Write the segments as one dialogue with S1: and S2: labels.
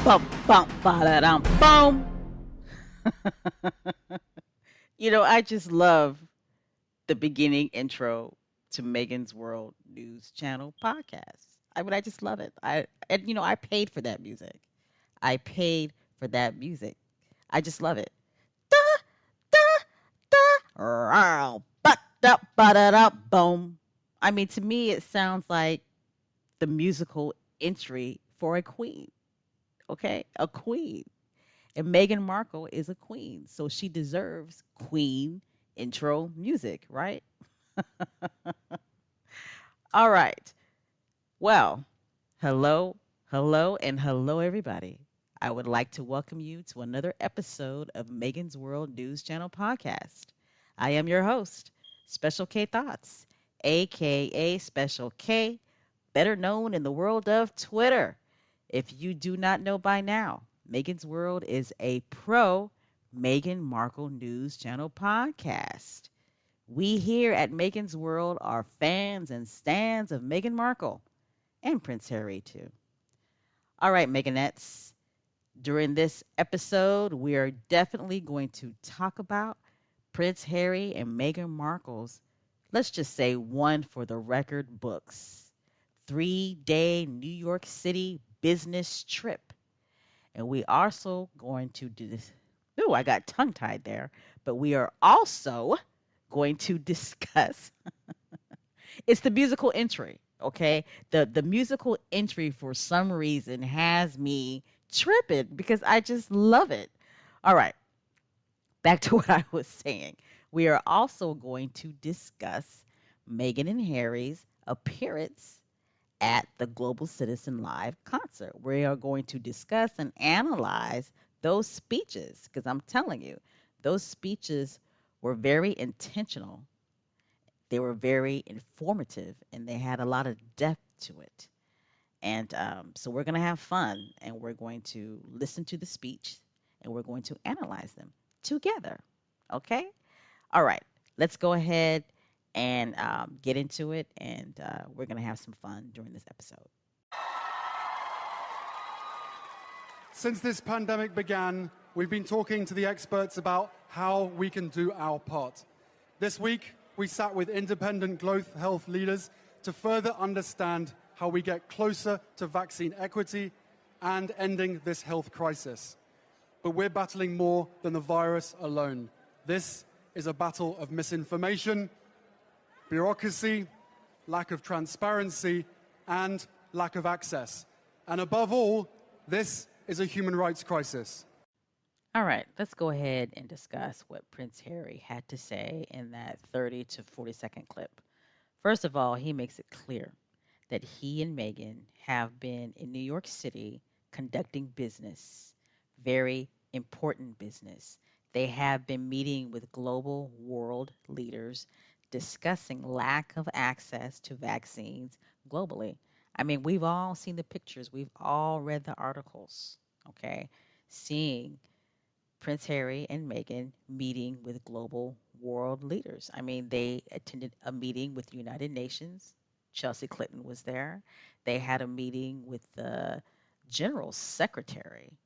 S1: Bum, bum, ba-da-dum, boom. I just love the beginning intro to Megan's World News Channel podcast. I just love it. I paid for that music. I paid for that music. I just love it. Da, da, da, row, ba, da, ba, da, da, boom. I mean, to me, it sounds like the musical entry for a queen. Okay, a queen. And Meghan Markle is a queen, so she deserves queen intro music, right? All right. Well, hello, hello, and hello, everybody. I would like to welcome you to another episode of Megan's World News Channel podcast. I am your host, Special K Thoughts, aka Special K, better known in the world of Twitter. If you do not know by now, Megan's World is a pro Meghan Markle News Channel podcast. We here at Megan's World are fans and stans of Meghan Markle and Prince Harry, too. All right, Meganettes. During this episode, we are definitely going to talk about Prince Harry and Meghan Markle's, let's just say, one for the record books 3-day New York City business trip. And we also going to do this. Ooh, I got tongue tied there. But we are also going to discuss it's the musical entry, okay? The musical entry for some reason has me tripping because I just love it. All right, back to what I was saying. We are also going to discuss Meghan and Harry's appearance at the Global Citizen Live concert. We are going to discuss and analyze those speeches because I'm telling you, those speeches were very intentional. They were very informative and they had a lot of depth to it. And so we're going to have fun and we're going to listen to the speech and we're going to analyze them together. Okay? All right. Let's go ahead and get into it. And we're going to have some fun during this episode.
S2: Since this pandemic began, we've been talking to the experts about how we can do our part. This week, we sat with independent global health leaders to further understand how we get closer to vaccine equity and ending this health crisis. But we're battling more than the virus alone. This is a battle of misinformation, bureaucracy, lack of transparency, and lack of access. And above all, this is a human rights crisis.
S1: All right, let's go ahead and discuss what Prince Harry had to say in that 30 to 40-second clip. First of all, he makes it clear that he and Meghan have been in New York City conducting business, very important business. They have been meeting with global world leaders discussing lack of access to vaccines globally. I mean, we've all seen the pictures, we've all read the articles, okay? Seeing Prince Harry and Meghan meeting with global world leaders. I mean, they attended a meeting with the United Nations. Chelsea Clinton was there. They had a meeting with the General Secretary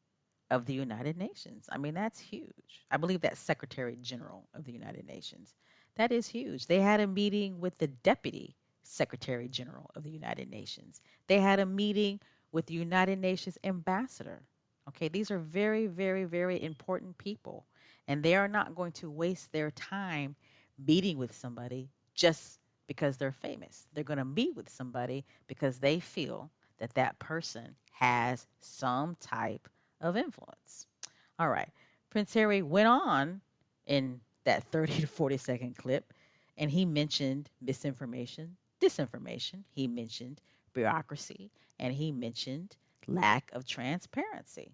S1: of the United Nations. I mean, that's huge. I believe that's Secretary General of the United Nations. That is huge. They had a meeting with the Deputy Secretary General of the United Nations. They had a meeting with the United Nations Ambassador. Okay, these are very, very, very important people, and they are not going to waste their time meeting with somebody just because they're famous. They're going to meet with somebody because they feel that that person has some type of influence. All right. Prince Harry went on in that 30 to 40-second clip and he mentioned misinformation, disinformation. He mentioned bureaucracy and he mentioned lack of transparency.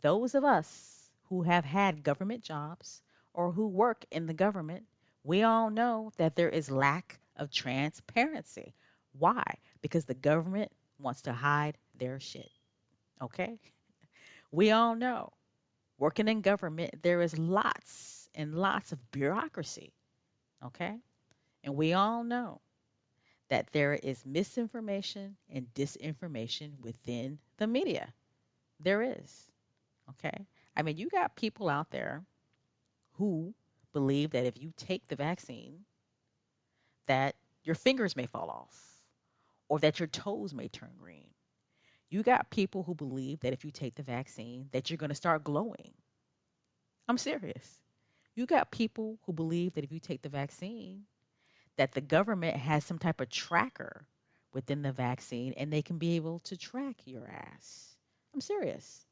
S1: Those of us who have had government jobs or who work in the government, we all know that there is lack of transparency. Why? Because the government wants to hide their shit. Okay? We all know working in government, there is lots and lots of bureaucracy. Okay? And we all know that there is misinformation and disinformation within the media. There is. Okay. I mean, you got people out there who believe that if you take the vaccine, that your fingers may fall off or that your toes may turn green. You got people who believe that if you take the vaccine, that you're going to start glowing. I'm serious. You got people who believe that if you take the vaccine, that the government has some type of tracker within the vaccine and they can be able to track your ass. I'm serious.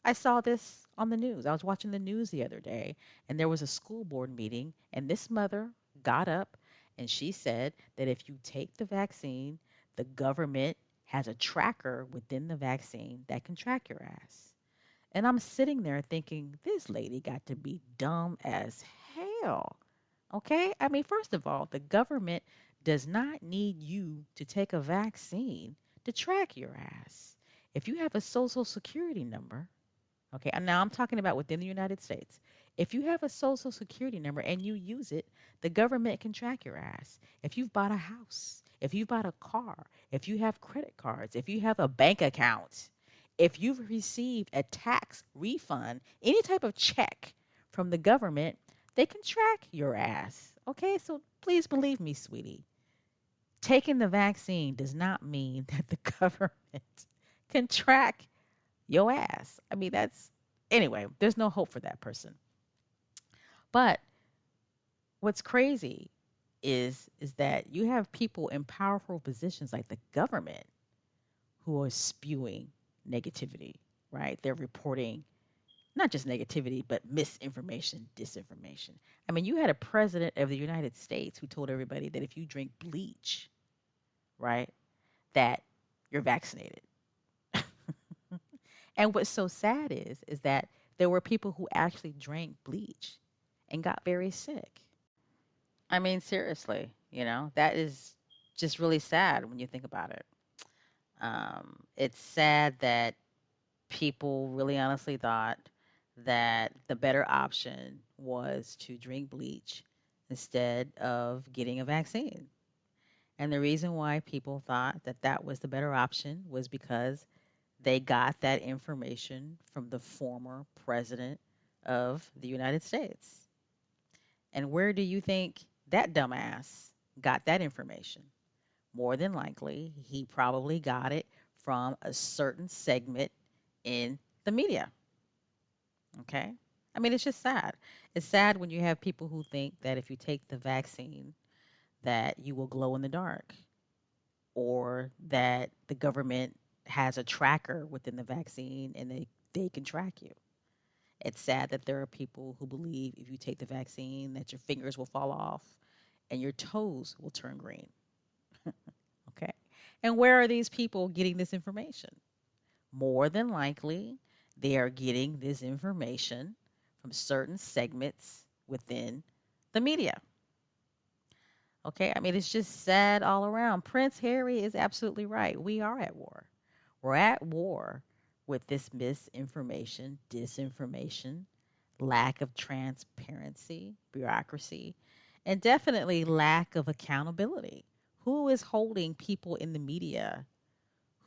S1: I saw this on the news. I was watching the news the other day, and there was a school board meeting, and this mother got up and she said that if you take the vaccine, the government has a tracker within the vaccine that can track your ass. And I'm sitting there thinking, this lady got to be dumb as hell. Okay? I mean, first of all, the government does not need you to take a vaccine to track your ass. If you have a social security number, okay, and now I'm talking about within the United States. If you have a social security number and you use it, the government can track your ass. If you've bought a house, if you've bought a car, if you have credit cards, if you have a bank account, if you've received a tax refund, any type of check from the government, they can track your ass. Okay, so please believe me, sweetie. Taking the vaccine does not mean that the government can track your ass. I mean, that's anyway, there's no hope for that person. But what's crazy is that you have people in powerful positions like the government who are spewing negativity, right? They're reporting not just negativity, but misinformation, disinformation. I mean, you had a president of the United States who told everybody that if you drink bleach, right, that you're vaccinated. And what's so sad is that there were people who actually drank bleach and got very sick. I mean, seriously, that is just really sad when you think about it. It's sad that people really honestly thought that the better option was to drink bleach instead of getting a vaccine. And the reason why people thought that that was the better option was because they got that information from the former president of the United States. And where do you think that dumbass got that information? More than likely, he probably got it from a certain segment in the media. Okay. I mean, it's just sad. It's sad when you have people who think that if you take the vaccine, that you will glow in the dark or that the government has a tracker within the vaccine and they can track you. It's sad that there are people who believe if you take the vaccine that your fingers will fall off and your toes will turn green. Okay. And where are these people getting this information? More than likely, they are getting this information from certain segments within the media. Okay. I mean, it's just sad all around. Prince Harry is absolutely right. We are at war. We're at war with this misinformation, disinformation, lack of transparency, bureaucracy, and definitely lack of accountability. Who is holding people in the media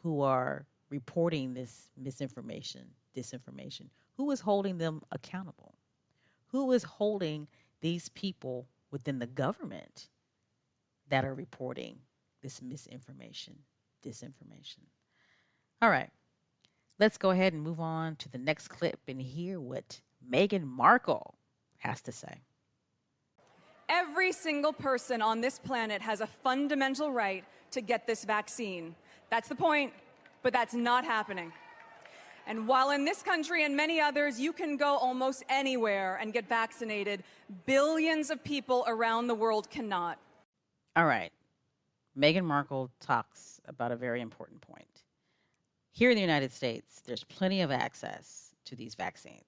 S1: who are reporting this misinformation, disinformation? Who is holding them accountable? Who is holding these people within the government that are reporting this misinformation, disinformation? All right, let's go ahead and move on to the next clip and hear what Meghan Markle has to say.
S3: Every single person on this planet has a fundamental right to get this vaccine. That's the point, but that's not happening. And while in this country and many others, you can go almost anywhere and get vaccinated, billions of people around the world cannot.
S1: All right. Meghan Markle talks about a very important point. Here in the United States, there's plenty of access to these vaccines.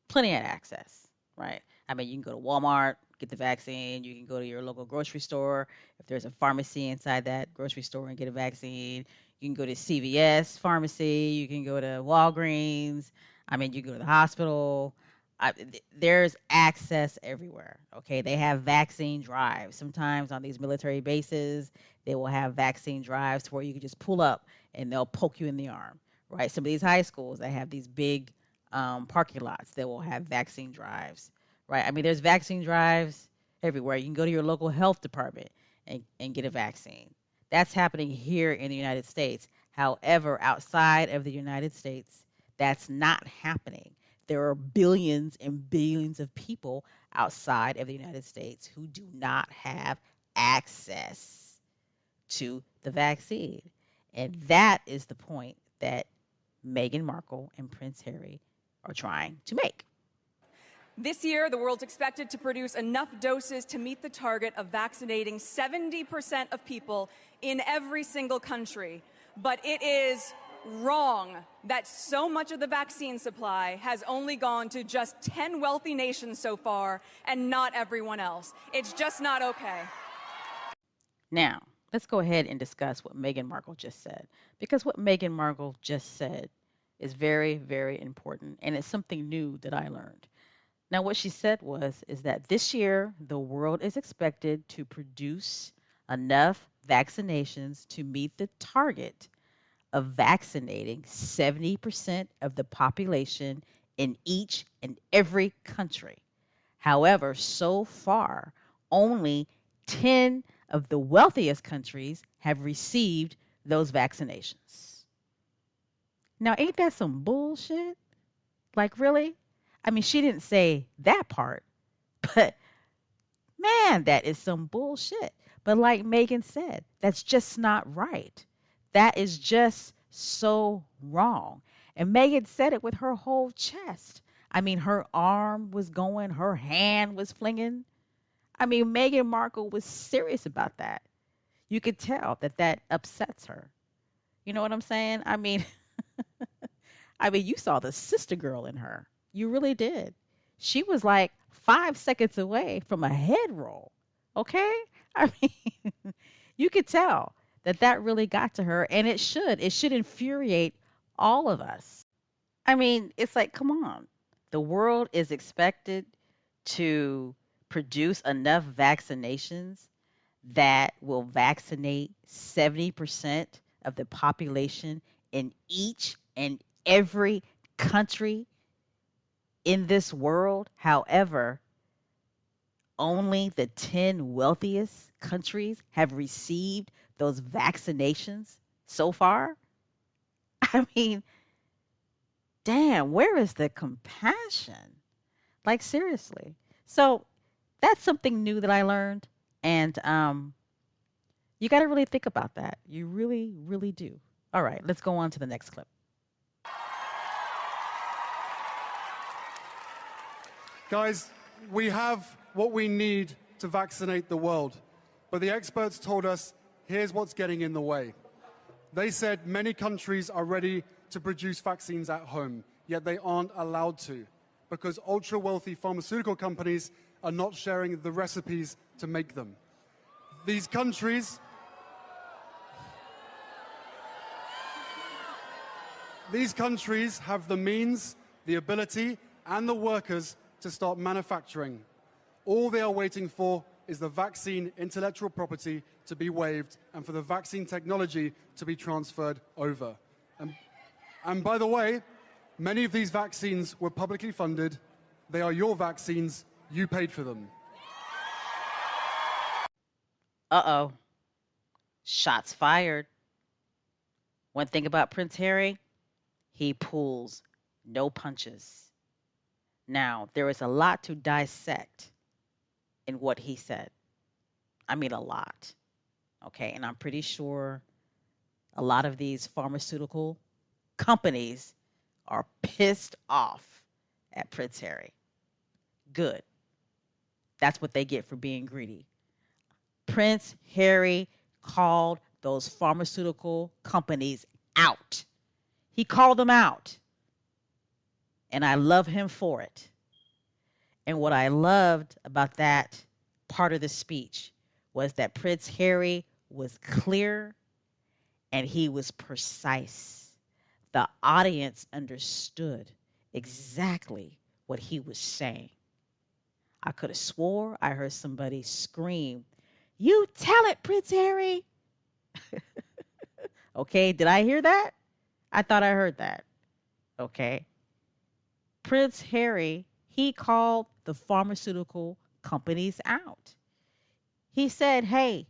S1: Plenty of access, right? I mean, you can go to Walmart, get the vaccine. You can go to your local grocery store. If there's a pharmacy inside that grocery store and get a vaccine, you can go to CVS pharmacy. You can go to Walgreens. I mean, you can go to the hospital. There's access everywhere. Okay, they have vaccine drives. Sometimes on these military bases, they will have vaccine drives to where you can just pull up and they'll poke you in the arm, right? Some of these high schools, they have these big parking lots that will have vaccine drives, right? I mean, there's vaccine drives everywhere. You can go to your local health department and get a vaccine. That's happening here in the United States. However, outside of the United States, that's not happening. There are billions and billions of people outside of the United States who do not have access to the vaccine. And that is the point that Meghan Markle and Prince Harry are trying to make.
S3: This year, the world's expected to produce enough doses to meet the target of vaccinating 70% of people in every single country. But it is wrong that so much of the vaccine supply has only gone to just 10 wealthy nations so far and not everyone else. It's just not okay.
S1: Now, let's go ahead and discuss what Meghan Markle just said, because what Meghan Markle just said is very, very important, and it's something new that I learned. Now, what she said is that this year the world is expected to produce enough vaccinations to meet the target of vaccinating 70% of the population in each and every country. However, so far, only 10 of the wealthiest countries have received those vaccinations. Now, ain't that some bullshit? Like, really? I mean, she didn't say that part, but man, that is some bullshit. But like Megan said, that's just not right. That is just so wrong. And Megan said it with her whole chest. I mean, her arm was going, her hand was flinging. I mean, Meghan Markle was serious about that. You could tell that that upsets her. You know what I'm saying? I mean, you saw the sister girl in her. You really did. She was like 5 seconds away from a head roll. Okay? I mean, you could tell that that really got to her, and it should. It should infuriate all of us. I mean, it's like, come on. The world is expected to produce enough vaccinations that will vaccinate 70% of the population in each and every country in this world. However, only the 10 wealthiest countries have received those vaccinations so far. I mean, damn, where is the compassion? Like, seriously. So, that's something new that I learned. And you got to really think about that. You really, really do. All right, let's go on to the next clip.
S2: Guys, we have what we need to vaccinate the world. But the experts told us here's what's getting in the way. They said many countries are ready to produce vaccines at home, yet they aren't allowed to because ultra-wealthy pharmaceutical companies are not sharing the recipes to make them. These countries have the means, the ability, and the workers to start manufacturing. All they are waiting for is the vaccine intellectual property to be waived and for the vaccine technology to be transferred over. And by the way, many of these vaccines were publicly funded. They are your vaccines. You paid for them.
S1: Uh-oh. Shots fired. One thing about Prince Harry, he pulls no punches. Now, there is a lot to dissect in what he said. I mean, a lot. Okay, and I'm pretty sure a lot of these pharmaceutical companies are pissed off at Prince Harry. Good. That's what they get for being greedy. Prince Harry called those pharmaceutical companies out. He called them out. And I love him for it. And what I loved about that part of the speech was that Prince Harry was clear and he was precise. The audience understood exactly what he was saying. I could have swore I heard somebody scream, "You tell it, Prince Harry." Okay, did I hear that? I thought I heard that. Okay. Prince Harry, he called the pharmaceutical companies out. He said, hey,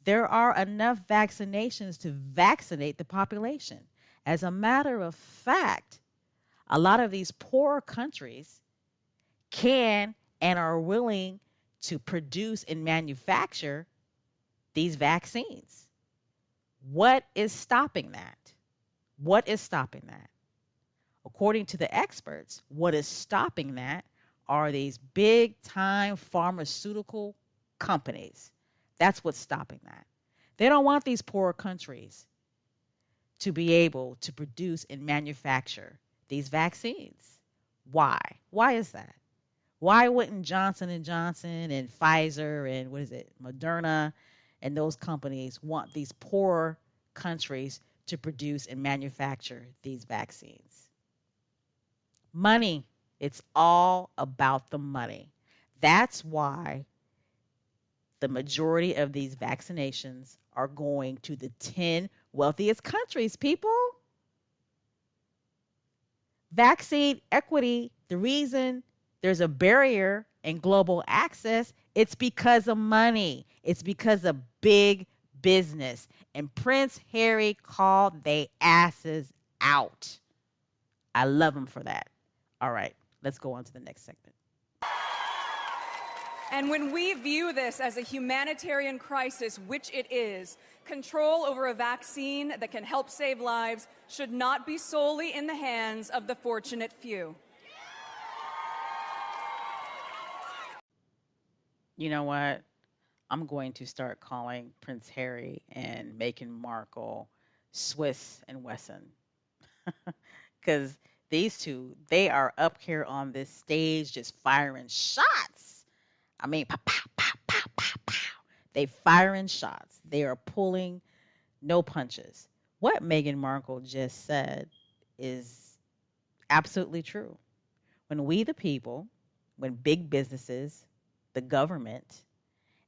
S1: there are enough vaccinations to vaccinate the population. As a matter of fact, a lot of these poor countries can and are willing to produce and manufacture these vaccines. What is stopping that? What is stopping that? According to the experts, what is stopping that are these big time pharmaceutical companies. That's what's stopping that. They don't want these poor countries to be able to produce and manufacture these vaccines. Why? Why is that? Why wouldn't Johnson and Johnson and Pfizer and what is it, Moderna and those companies want these poor countries to produce and manufacture these vaccines? Money. It's all about the money. That's why the majority of these vaccinations are going to the 10 wealthiest countries, people. Vaccine equity, the reason there's a barrier in global access, it's because of money. It's because of big business. And Prince Harry called they asses out. I love him for that. All right, let's go on to the next segment.
S3: And when we view this as a humanitarian crisis, which it is, control over a vaccine that can help save lives should not be solely in the hands of the fortunate few.
S1: You know what? I'm going to start calling Prince Harry and Meghan Markle Swiss and Wesson. Because these two, they are up here on this stage just firing shots. I mean, pow, pow, pow, pow, pow, pow. They firing shots. They are pulling no punches. What Meghan Markle just said is absolutely true. When we, the people, when big businesses, the government,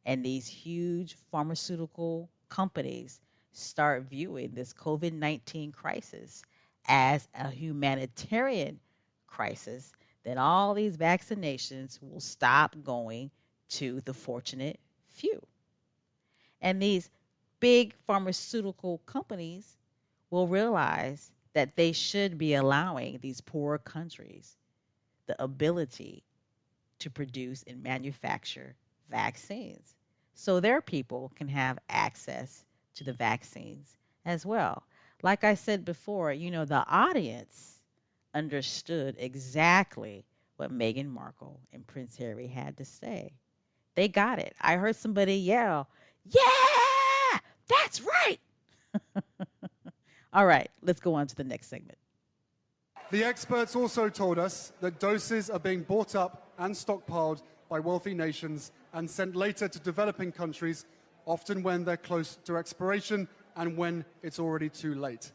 S1: and these huge pharmaceutical companies start viewing this COVID-19 crisis as a humanitarian crisis, then all these vaccinations will stop going to the fortunate few. And these big pharmaceutical companies will realize that they should be allowing these poor countries the ability to produce and manufacture vaccines so their people can have access to the vaccines as well. Like I said before, the audience understood exactly what Meghan Markle and Prince Harry had to say. They got it. I heard somebody yell, "Yeah, that's right." All right, let's go on to the next segment.
S2: The experts also told us that doses are being bought up and stockpiled by wealthy nations and sent later to developing countries, often when they're close to expiration and when it's already too late.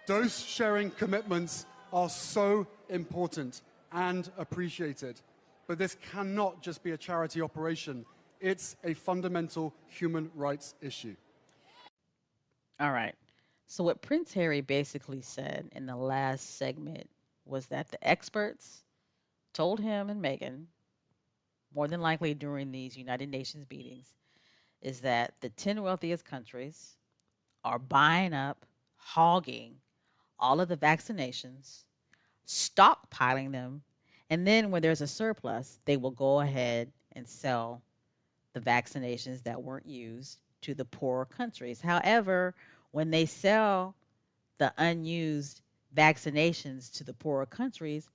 S2: Dose sharing commitments are so important and appreciated, but this cannot just be a charity operation. It's a fundamental human rights issue.
S1: All right. So, what Prince Harry basically said in the last segment was that the experts told him and Meghan, more than likely during these United Nations meetings, is that the 10 wealthiest countries are buying up, hogging all of the vaccinations, stockpiling them, and then when there's a surplus, they will go ahead and sell the vaccinations that weren't used to the poorer countries. However, when they sell the unused vaccinations to the poorer countries,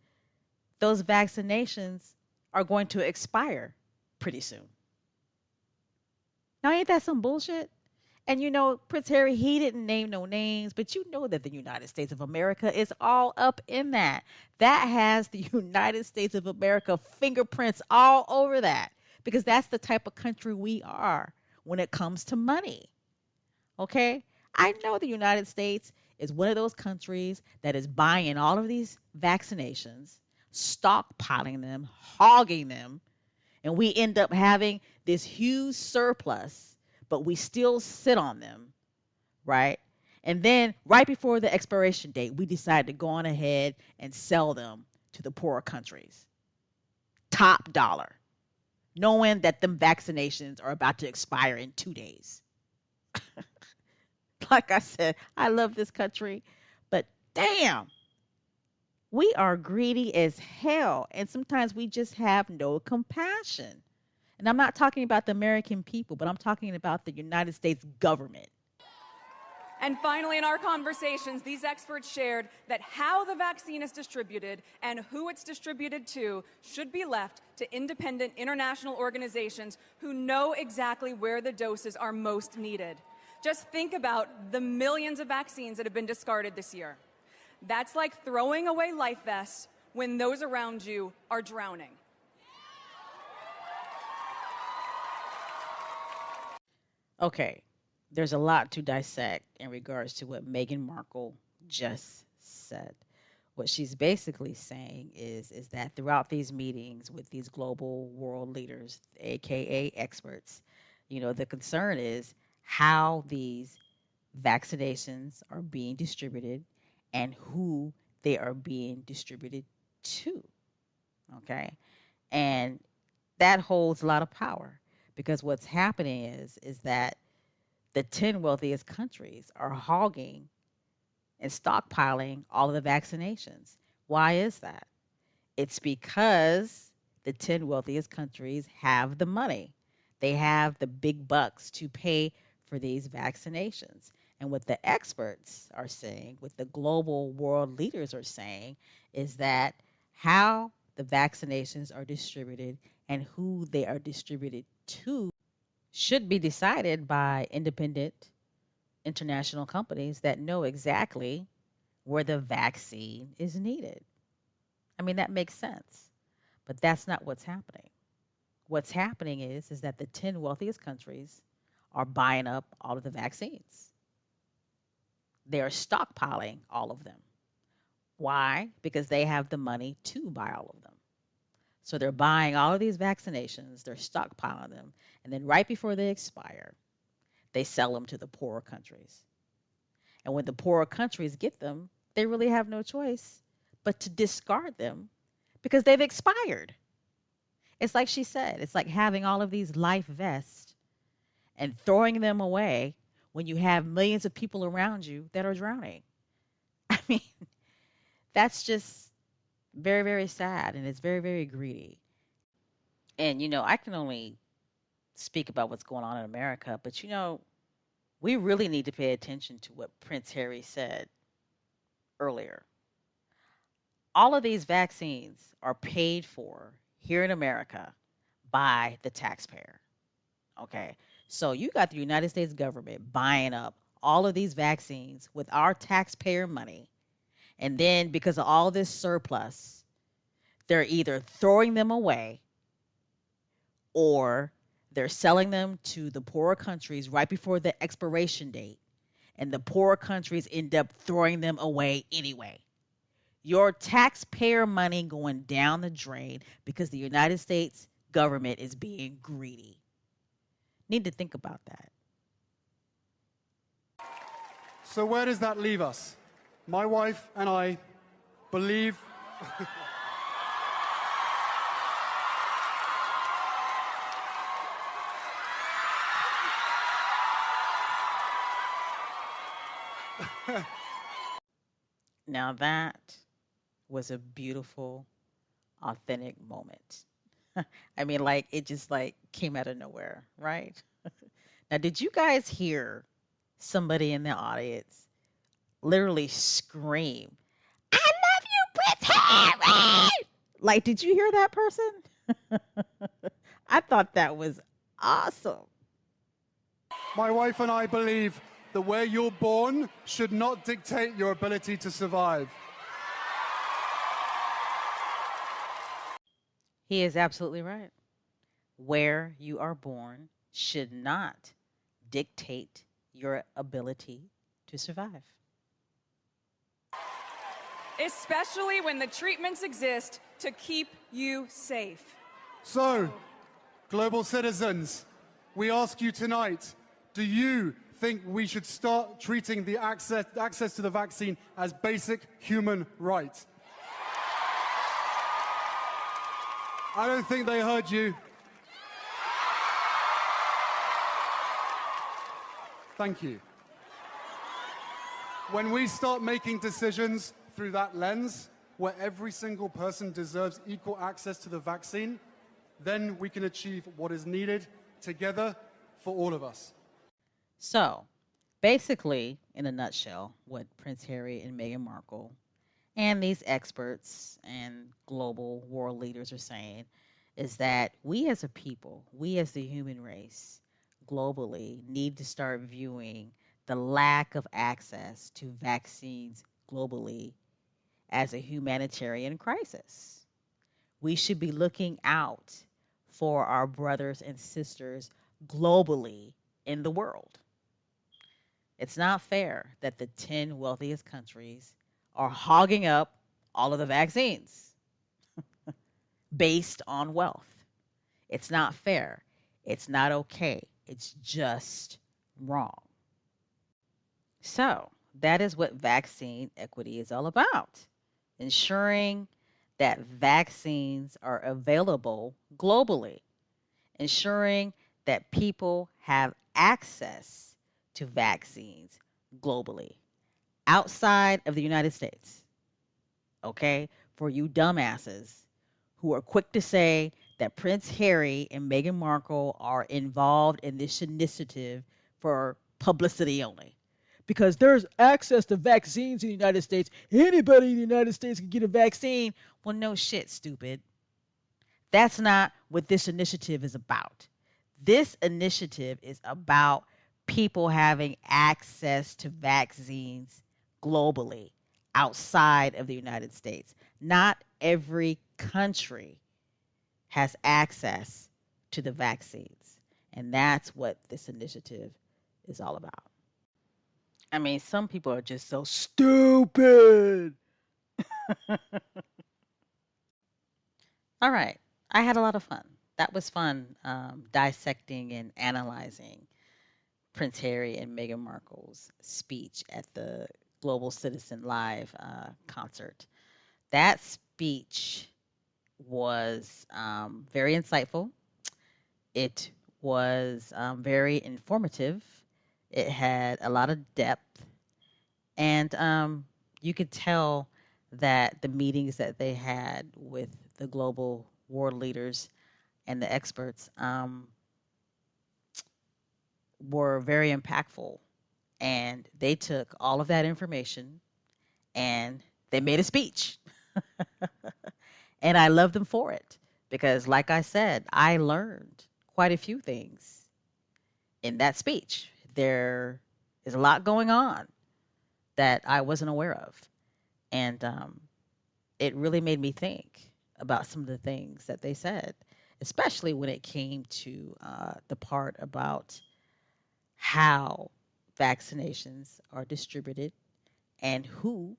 S1: those vaccinations are going to expire pretty soon. Now, ain't that some bullshit? And Prince Harry, he didn't name no names, but you know that the United States of America is all up in that. That has the United States of America fingerprints all over that because that's the type of country we are when it comes to money. Okay? I know the United States is one of those countries that is buying all of these vaccinations, stockpiling them, hogging them, and we end up having this huge surplus, but we still sit on them, right? And then right before the expiration date, we decided to go on ahead and sell them to the poorer countries. Top dollar, knowing that them vaccinations are about to expire in 2 days. Like I said, I love this country, but damn, we are greedy as hell. And sometimes we just have no compassion. And I'm not talking about the American people, but I'm talking about the United States government.
S3: And finally, in our conversations, these experts shared that how the vaccine is distributed and who it's distributed to should be left to independent international organizations who know exactly where the doses are most needed. Just think about the millions of vaccines that have been discarded this year. That's like throwing away life vests when those around you are drowning.
S1: Okay, there's a lot to dissect in regards to what Meghan Markle just said. What she's basically saying is that throughout these meetings with these global world leaders, aka experts, the concern is how these vaccinations are being distributed and who they are being distributed to. Okay? And that holds a lot of power because what's happening is that the 10 wealthiest countries are hogging and stockpiling all of the vaccinations. Why is that? It's because the 10 wealthiest countries have the money. They have the big bucks to pay for these vaccinations. And what the experts are saying, what the global world leaders are saying, is that how the vaccinations are distributed and who they are distributed to should be decided by independent international companies that know exactly where the vaccine is needed. I mean, that makes sense, but that's not what's happening. What's happening is that the 10 wealthiest countries are buying up all of the vaccines. They are stockpiling all of them. Why? Because they have the money to buy all of them. So they're buying all of these vaccinations, they're stockpiling them, and then right before they expire, they sell them to the poorer countries. And when the poorer countries get them, they really have no choice but to discard them because they've expired. It's like she said, it's like having all of these life vests and throwing them away when you have millions of people around you that are drowning. I mean, that's just very, very sad and it's very, very greedy. And, I can only speak about what's going on in America, but, we really need to pay attention to what Prince Harry said earlier. All of these vaccines are paid for here in America by the taxpayer. Okay. So you got the United States government buying up all of these vaccines with our taxpayer money. And then because of all this surplus, they're either throwing them away or they're selling them to the poorer countries right before the expiration date. And the poorer countries end up throwing them away anyway. Your taxpayer money going down the drain because the United States government is being greedy. Need to think about that.
S2: So where does that leave us? My wife and I believe...
S1: Now that was a beautiful, authentic moment. I mean, like it just like came out of nowhere, right? Now, did you guys hear somebody in the audience literally scream, "I love you, Prince Harry!" Like, did you hear that person? I thought that was awesome.
S2: My wife and I believe that where you're born should not dictate your ability to survive.
S1: He is absolutely right. Where you are born should not dictate your ability to survive.
S3: Especially when the treatments exist to keep you safe.
S2: So, global citizens, we ask you tonight, do you think we should start treating the access to the vaccine as basic human right. I don't think they heard you. Thank you. When we start making decisions through that lens, where every single person deserves equal access to the vaccine, then we can achieve what is needed together for all of us.
S1: So, basically, in a nutshell, what Prince Harry and Meghan Markle and these experts and global world leaders are saying is that we as a people, we as the human race, globally need to start viewing the lack of access to vaccines globally as a humanitarian crisis. We should be looking out for our brothers and sisters globally in the world. It's not fair that the 10 wealthiest countries are hogging up all of the vaccines based on wealth. It's not fair. It's not okay. It's just wrong. So, that is what vaccine equity is all about, ensuring that vaccines are available globally, ensuring that people have access to vaccines globally outside of the United States. Okay? For you dumbasses who are quick to say that Prince Harry and Meghan Markle are involved in this initiative for publicity only. Because there's access to vaccines in the United States. Anybody in the United States can get a vaccine. Well, no shit, stupid. That's not what this initiative is about. This initiative is about people having access to vaccines globally outside of the United States. Not every country has access to the vaccines. And that's what this initiative is all about. I mean, some people are just so stupid. All right. I had a lot of fun. That was fun dissecting and analyzing Prince Harry and Meghan Markle's speech at the Global Citizen Live concert. That speech was very insightful. It was very informative. It had a lot of depth. And you could tell that the meetings that they had with the global world leaders and the experts were very impactful. And they took all of that information and they made a speech. And I love them for it because, like I said, I learned quite a few things in that speech. There is a lot going on that I wasn't aware of. And it really made me think about some of the things that they said, especially when it came to the part about how vaccinations are distributed and who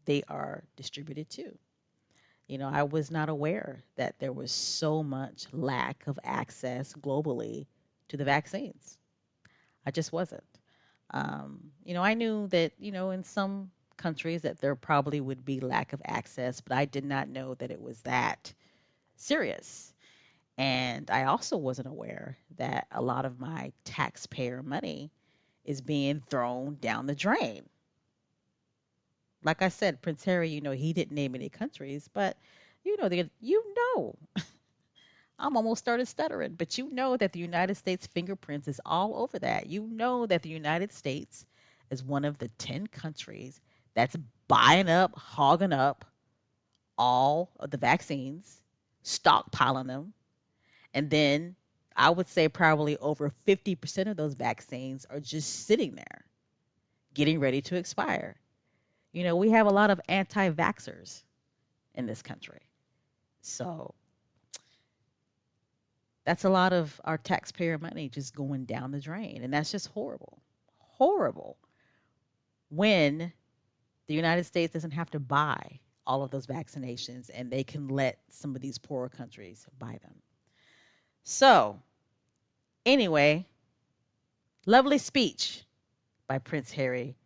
S1: they are distributed to. You know, I was not aware that there was so much lack of access globally to the vaccines. I just wasn't. I knew that, in some countries that there probably would be lack of access, but I did not know that it was that serious. And I also wasn't aware that a lot of my taxpayer money is being thrown down the drain. Like I said, Prince Harry, he didn't name any countries, but you know, I'm almost started stuttering, but you know that the United States fingerprints is all over that. You know that the United States is one of the 10 countries that's buying up, hogging up all of the vaccines, stockpiling them, and then I would say probably over 50% of those vaccines are just sitting there, getting ready to expire. We have a lot of anti-vaxxers in this country. So that's a lot of our taxpayer money just going down the drain. And that's just horrible. Horrible. When the United States doesn't have to buy all of those vaccinations and they can let some of these poorer countries buy them. So, anyway, lovely speech. by Prince Harry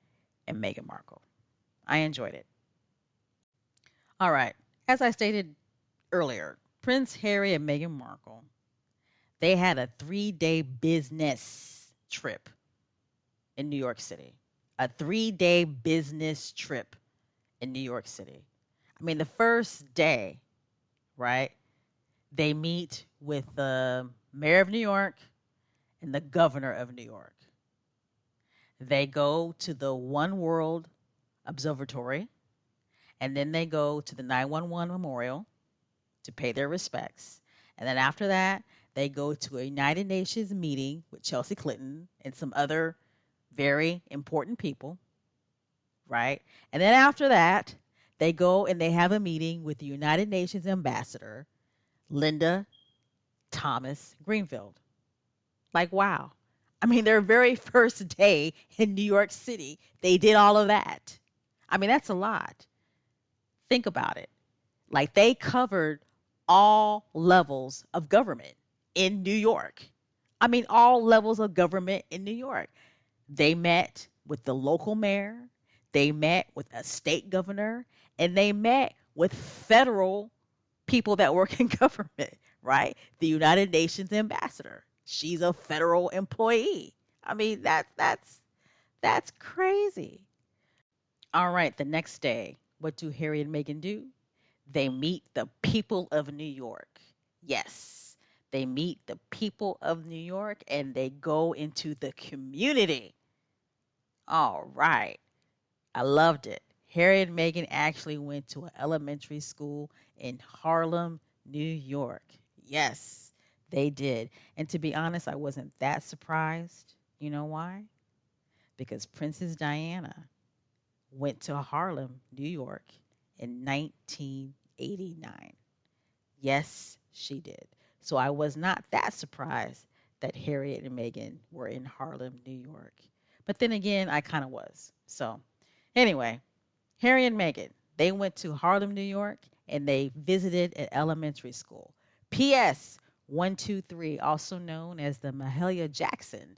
S1: and Meghan Markle. I enjoyed it. All right. As I stated earlier, Prince Harry and Meghan Markle, they had a 3-day business trip in New York City. A 3-day business trip in New York City. I mean, the first day, right? They meet with the mayor of New York and the governor of New York. They go to the One World Observatory, and then they go to the 911 Memorial to pay their respects. And then after that, they go to a United Nations meeting with Chelsea Clinton and some other very important people, right? And then after that, they go and they have a meeting with the United Nations ambassador, Linda Thomas Greenfield. Like, wow. I mean, their very first day in New York City, they did all of that. I mean, that's a lot. Think about it. Like, they covered all levels of government in New York. I mean, all levels of government in New York. They met with the local mayor, they met with a state governor, and they met with federal people that work in government, right? The United Nations ambassador. She's a federal employee. I mean, that's crazy. All right, the next day, what do Harry and Meghan do? They meet the people of New York. Yes, they meet the people of New York and they go into the community. All right. I loved it. Harry and Meghan actually went to an elementary school in Harlem, New York. Yes, they did. And to be honest, I wasn't that surprised. You know why? Because Princess Diana went to Harlem, New York in 1989. Yes, she did. So I was not that surprised that Harriet and Meghan were in Harlem, New York. But then again, I kind of was. So anyway, Harry and Meghan, they went to Harlem, New York, and they visited an elementary school. P.S. 123, also known as the Mahalia Jackson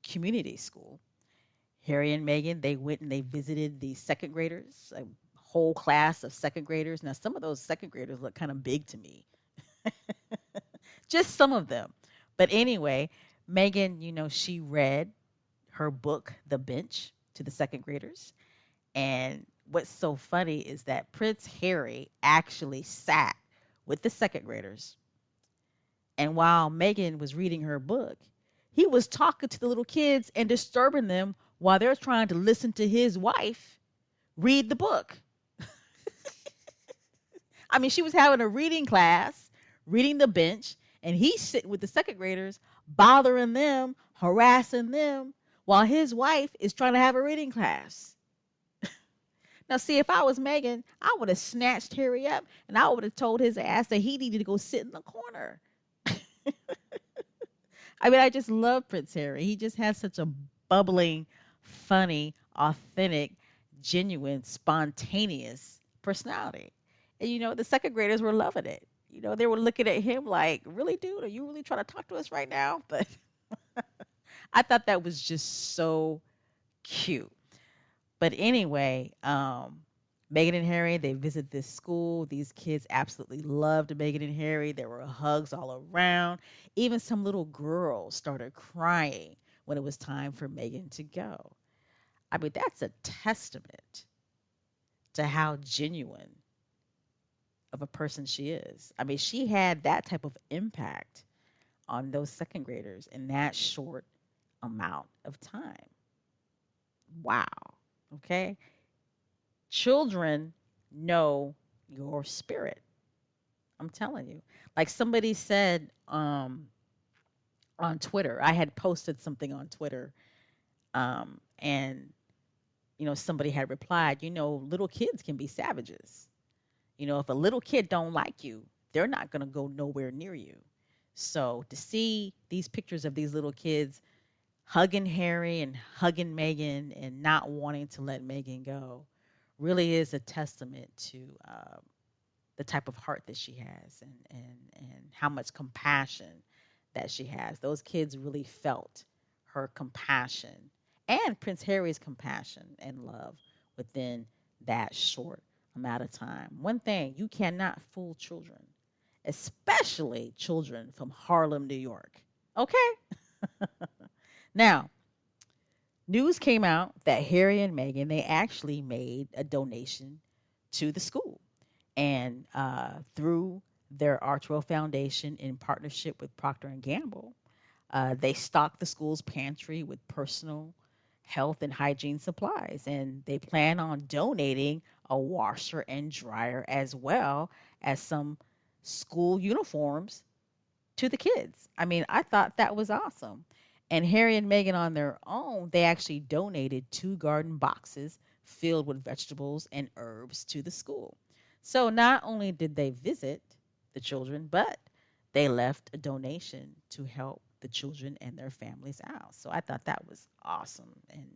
S1: Community School. Harry and Meghan, they went and they visited the second graders, a whole class of second graders. Now, some of those second graders look kind of big to me, just some of them. But anyway, Meghan, she read her book, The Bench, to the second graders. And what's so funny is that Prince Harry actually sat with the second graders. And while Meghan was reading her book, he was talking to the little kids and disturbing them while they're trying to listen to his wife read the book. I mean, she was having a reading class, reading The Bench, and he's sitting with the second graders, bothering them, harassing them, while his wife is trying to have a reading class. Now, see, if I was Meghan, I would have snatched Harry up and I would have told his ass that he needed to go sit in the corner. I mean, I just love Prince Harry. He just has such a bubbling, funny, authentic, genuine, spontaneous personality. And the second graders were loving it. They were looking at him like, really, dude, are you really trying to talk to us right now? But I thought that was just so cute. But anyway, Meghan and Harry, they visit this school. These kids absolutely loved Meghan and Harry. There were hugs all around. Even some little girls started crying when it was time for Meghan to go. I mean, that's a testament to how genuine of a person she is. I mean, she had that type of impact on those second graders in that short amount of time. Wow. Okay. Children know your spirit. I'm telling you. Like somebody said on Twitter, I had posted something on Twitter, and somebody had replied, little kids can be savages. If a little kid don't like you, they're not going to go nowhere near you. So to see these pictures of these little kids hugging Harry and hugging Meghan and not wanting to let Meghan go really is a testament to the type of heart that she has and how much compassion that she has. Those kids really felt her compassion and Prince Harry's compassion and love within that short amount of time. One thing, you cannot fool children, especially children from Harlem, New York. Okay? Now, news came out that Harry and Meghan, they actually made a donation to the school. And through their Archwell Foundation in partnership with Procter and Gamble, they stock the school's pantry with personal health and hygiene supplies, and they plan on donating a washer and dryer as well as some school uniforms to the kids. I mean, I thought that was awesome. And Harry and Meghan on their own, they actually donated 2 garden boxes filled with vegetables and herbs to the school. So not only did they visit the children, but they left a donation to help the children and their families out. So I thought that was awesome and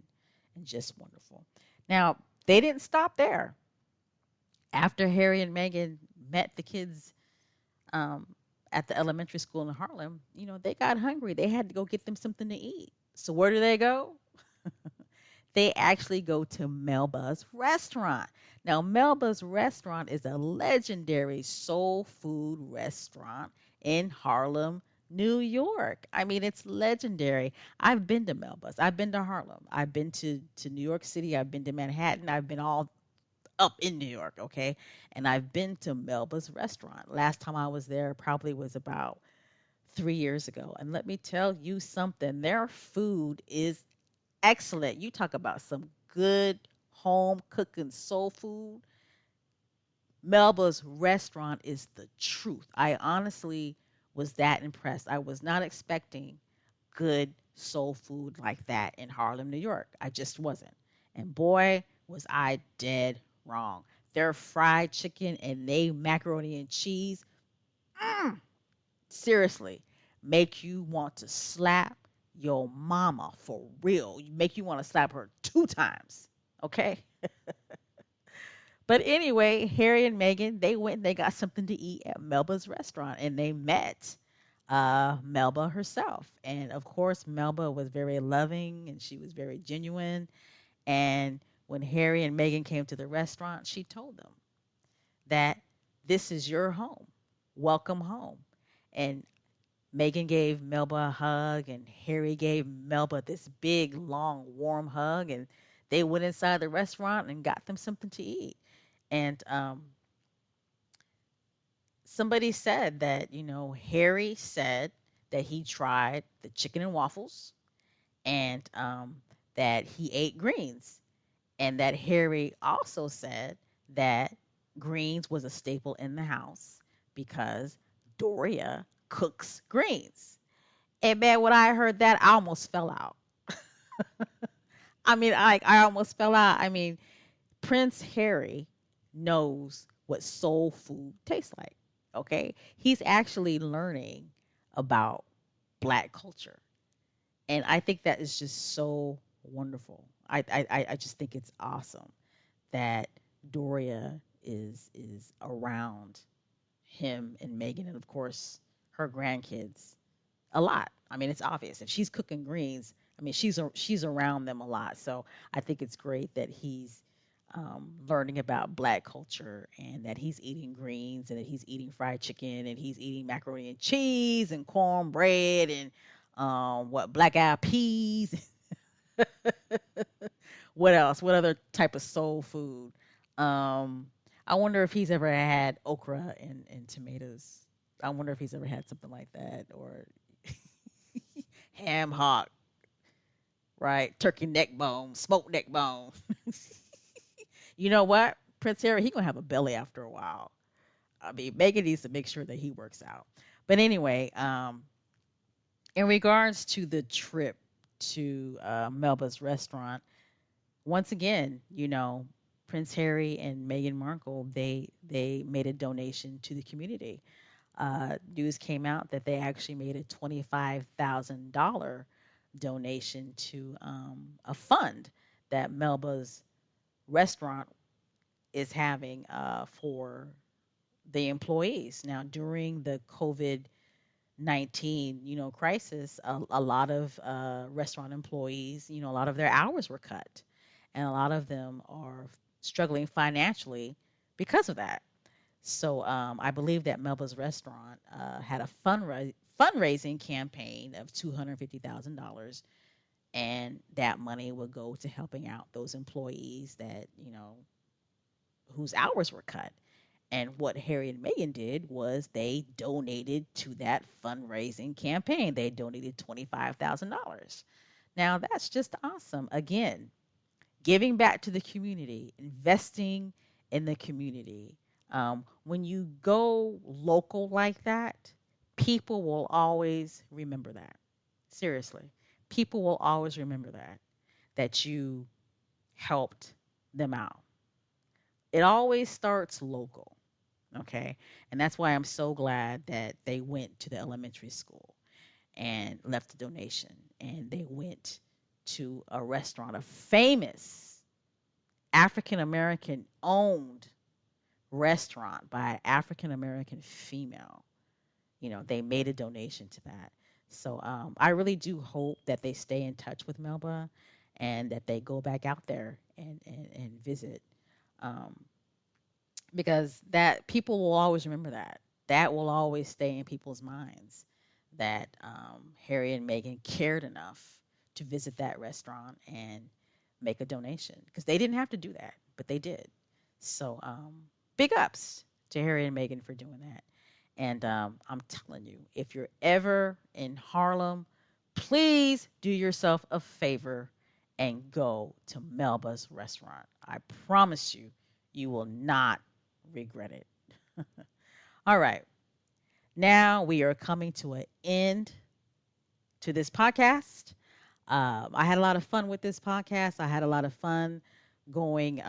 S1: just wonderful. Now, they didn't stop there. After Harry and Meghan met the kids um, at the elementary school in Harlem, they got hungry. They had to go get them something to eat. So where do they go? They actually go to Melba's restaurant. Now, Melba's restaurant is a legendary soul food restaurant in Harlem, New York. I mean, it's legendary. I've been to Melba's. I've been to Harlem. I've been to New York City. I've been to Manhattan. I've been all up in New York, okay? And I've been to Melba's restaurant. Last time I was there probably was about 3 years ago. And let me tell you something, their food is excellent. You talk about some good home cooking soul food. Melba's restaurant is the truth. I honestly was that impressed. I was not expecting good soul food like that in Harlem, New York. I just wasn't. And boy, was I dead wrong. Their fried chicken and they macaroni and cheese, mm, seriously, make you want to slap your mama for real. Make you want to slap her 2 times. Okay? But anyway, Harry and Meghan, they went and they got something to eat at Melba's restaurant and they met Melba herself. And of course, Melba was very loving and she was very genuine. And when Harry and Meghan came to the restaurant, she told them that this is your home. Welcome home. And Meghan gave Melba a hug, and Harry gave Melba this big, long, warm hug. And they went inside the restaurant and got them something to eat. And somebody said that, Harry said that he tried the chicken and waffles and that he ate greens. And that Harry also said that greens was a staple in the house because Doria cooks greens. And man, when I heard that, I almost fell out. I mean, I almost fell out. I mean, Prince Harry knows what soul food tastes like. Okay, he's actually learning about Black culture, and I think that is just so wonderful. I just think it's awesome that Doria is around him and Megan, and of course her grandkids a lot. I mean, it's obvious if she's cooking greens. I mean, she's around them a lot. So I think it's great that he's learning about Black culture and that he's eating greens and that he's eating fried chicken and he's eating macaroni and cheese and cornbread and what black eyed peas. What else? What other type of soul food? Um, I wonder if he's ever had okra and tomatoes. I wonder if he's ever had something like that or ham hock, right? Turkey neck bone, smoked neck bone. You know what? Prince Harry, he gonna have a belly after a while. I mean, Megan needs to make sure that he works out. But anyway, in regards to the trip to Melba's restaurant, once again, Prince Harry and Meghan Markle, they made a donation to the community. News came out that they actually made a $25,000 donation to a fund that Melba's restaurant is having for the employees. Now, during the COVID 19, crisis, a lot of restaurant employees, a lot of their hours were cut, and a lot of them are struggling financially because of that. So I believe that Melba's restaurant had a fundraising campaign of $250,000, and that money would go to helping out those employees that whose hours were cut. And what Harry and Meghan did was they donated to that fundraising campaign. They donated $25,000. Now that's just awesome. Again, giving back to the community, investing in the community. When you go local like that, people will always remember that. Seriously, people will always remember that you helped them out. It always starts local, okay? And that's why I'm so glad that they went to the elementary school and left a donation, and they went to a restaurant, a famous African American owned restaurant by an African American female. They made a donation to that. So I really do hope that they stay in touch with Melba and that they go back out there and visit. Um, because that people will always remember that. That will always stay in people's minds that Harry and Meghan cared enough to visit that restaurant and make a donation because they didn't have to do that, but they did. So big ups to Harry and Meghan for doing that. And I'm telling you, if you're ever in Harlem, please do yourself a favor and go to Melba's restaurant. I promise you, you will not regret it. All right. Now we are coming to an end to this podcast. I had a lot of fun with this podcast. I had a lot of fun going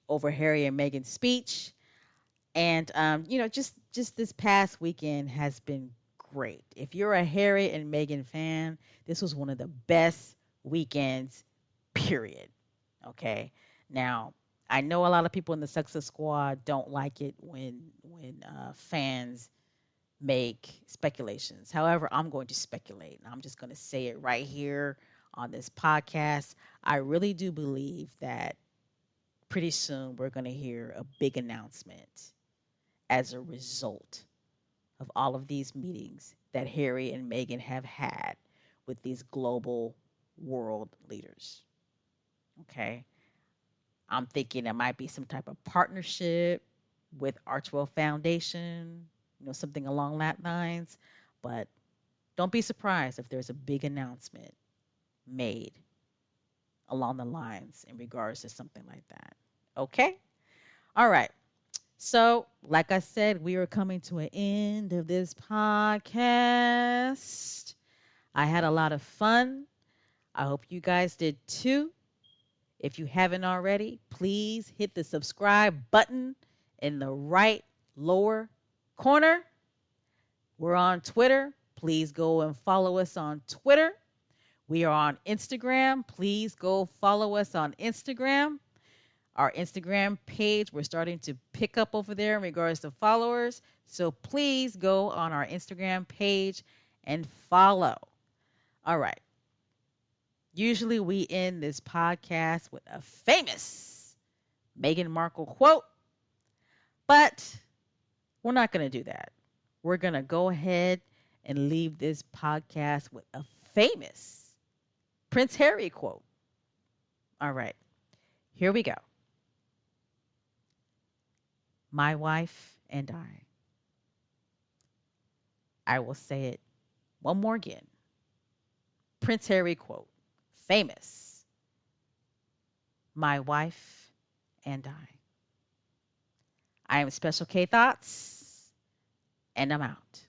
S1: over Harry and Meghan's speech. And just this past weekend has been great. If you're a Harry and Meghan fan, this was one of the best weekends, period. Okay. Now, I know a lot of people in the Success Squad don't like it when fans make speculations. However, I'm going to speculate. I'm just going to say it right here on this podcast. I really do believe that pretty soon we're going to hear a big announcement as a result of all of these meetings that Harry and Meghan have had with these global world leaders. Okay. I'm thinking it might be some type of partnership with Archwell Foundation, something along that lines. But don't be surprised if there's a big announcement made along the lines in regards to something like that. Okay? All right. So, like I said, we are coming to an end of this podcast. I had a lot of fun. I hope you guys did too. If you haven't already, please hit the subscribe button in the right lower corner. We're on Twitter. Please go and follow us on Twitter. We are on Instagram. Please go follow us on Instagram. Our Instagram page, we're starting to pick up over there in regards to followers. So please go on our Instagram page and follow. All right. Usually we end this podcast with a famous Meghan Markle quote, but we're not going to do that. We're going to go ahead and leave this podcast with a famous Prince Harry quote. All right. Here we go. My wife and I will say it one more again. Prince Harry quote. Famous. My wife and I am Special K Thoughts, and I'm out.